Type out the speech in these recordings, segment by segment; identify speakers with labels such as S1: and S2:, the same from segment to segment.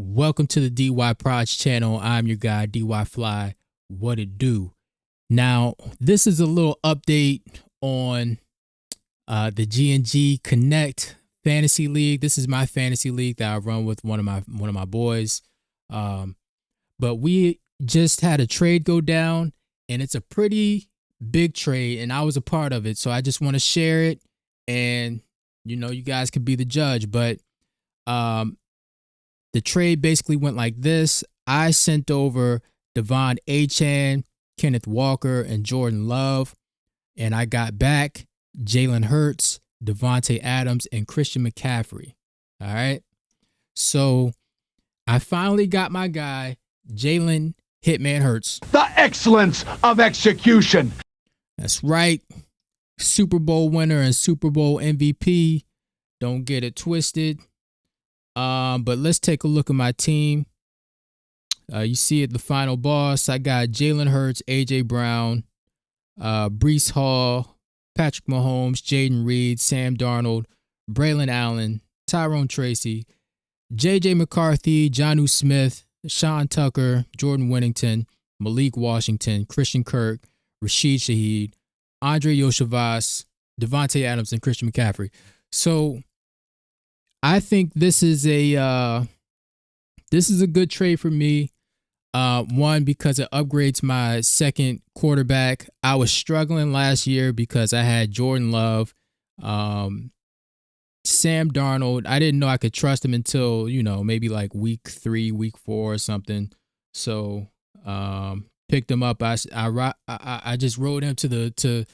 S1: Welcome to the DY Prods channel. I'm your guy, DY Fly. What it do? Now, this is a little update on the GnG Connect Fantasy League. This is my fantasy league that I run with one of my boys. But we just had a trade go down, and it's a pretty big trade, and I was a part of it. So I just want to share it, and you guys could be the judge. But the trade basically went like this. I sent over Devon Achane, Kenneth Walker, and Jordan Love. And I got back Jalenhurts, Devontae Adams, and Christian McCaffrey. All right. So I finally got my guy, Jalen Hitman Hurts.
S2: The excellence of execution.
S1: That's right. Super Bowl winner and Super Bowl MVP. Don't get it twisted. But let's take a look at my team. You see it, the final boss. I got Jalen Hurts, ajbrown, Breece Hall, Patrick Mahomes, Jaden Reed, Sam Darnold, Braylon Allen, Tyrone Tracy, JJ McCarthy, Jonnu Smith, Sean Tucker, Jordan Whittington, Malik Washington, Christian Kirk, Rashid Shaheed, Andre Yoshavas, Devontae Adams, and Christian McCaffrey. So I think this is a good trade for me. One, because it upgrades my second quarterback. I was struggling last year because I had Jordan Love, Sam Darnold. I didn't know I could trust him until maybe like week 3, week 4 or something. So picked him up. I just rode him to the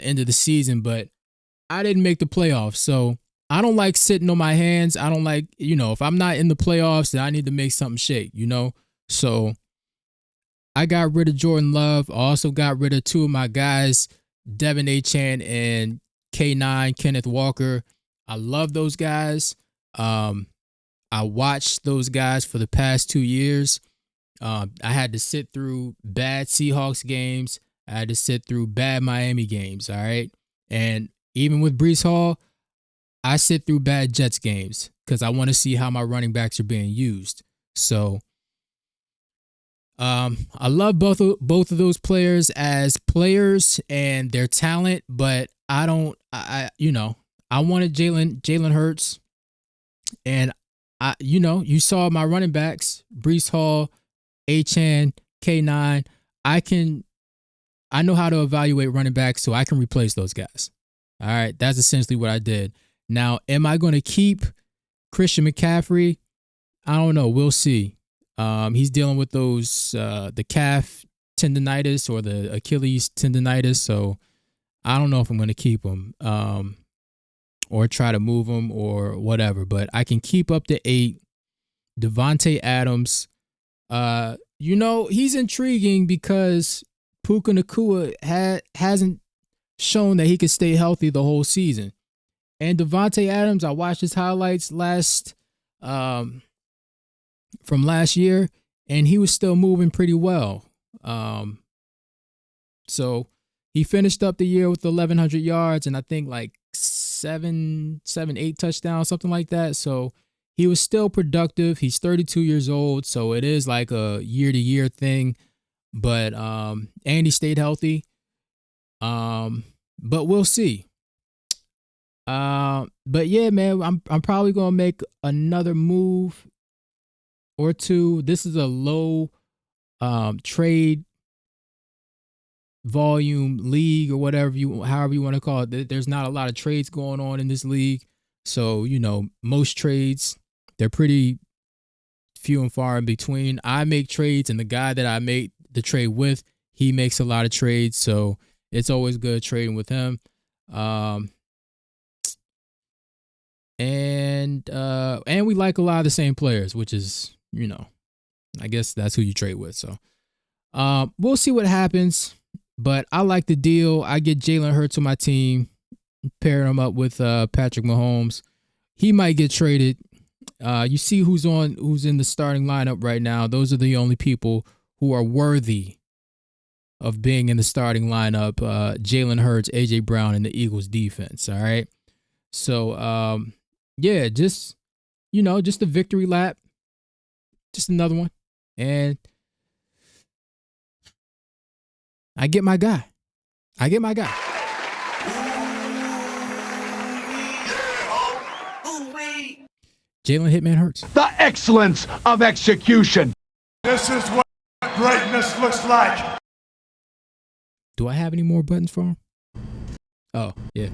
S1: end of the season, but I didn't make the playoffs. So I don't like sitting on my hands. I don't like, if I'm not in the playoffs, then I need to make something shake, So I got rid of Jordan Love. I also got rid of 2 of my guys, Devon Achane and K9, Kenneth Walker. I love those guys. I watched those guys for the past 2 years. I had to sit through bad Seahawks games. I had to sit through bad Miami games, all right? And even with Breece Hall, I sit through bad Jets games because I want to see how my running backs are being used. So I love both of those players as players and their talent, but I wanted Jalen Hurts, and you saw my running backs, Breece Hall, Achane, K9. I know how to evaluate running backs, so I can replace those guys. All right, that's essentially what I did. Now, am I going to keep Christian McCaffrey? I don't know. We'll see. He's dealing with those the calf tendonitis or the Achilles tendonitis, so I don't know if I'm going to keep him or try to move him or whatever. But I can keep up to 8. Devontae Adams, he's intriguing because Puka Nacua hasn't shown that he could stay healthy the whole season. And Devontae Adams, I watched his highlights from last year, and he was still moving pretty well. So he finished up the year with 1,100 yards and I think like 8 touchdowns, something like that. So he was still productive. He's 32 years old, so it is like a year-to-year thing. But and he stayed healthy. But we'll see. But yeah, man, I'm probably gonna make another move or 2. This is a low trade volume league or however you want to call it. There's not a lot of trades going on in this league, so most trades, they're pretty few and far in between. I make trades, and the guy that I make the trade with, he makes a lot of trades, so it's always good trading with him. And we like a lot of the same players, which is, I guess that's who you trade with. So we'll see what happens, but I like the deal. I get Jalen Hurts on my team, pairing him up with Patrick Mahomes. He might get traded. You see who's in the starting lineup right now. Those are the only people who are worthy of being in the starting lineup. Jalen Hurts, ajbrown, and the Eagles defense. All right. So yeah, just a victory lap. Just another one. And I get my guy. Jalen Hitman Hurts.
S2: The excellence of execution.
S3: This is what greatness looks like.
S1: Do I have any more buttons for him? Oh, yeah.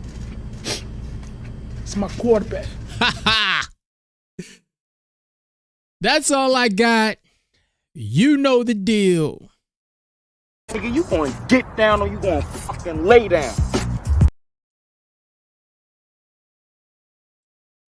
S4: It's my quarterback.
S1: That's all I got. You know the deal.
S4: Nigga, you gonna get down or you gonna fucking lay down?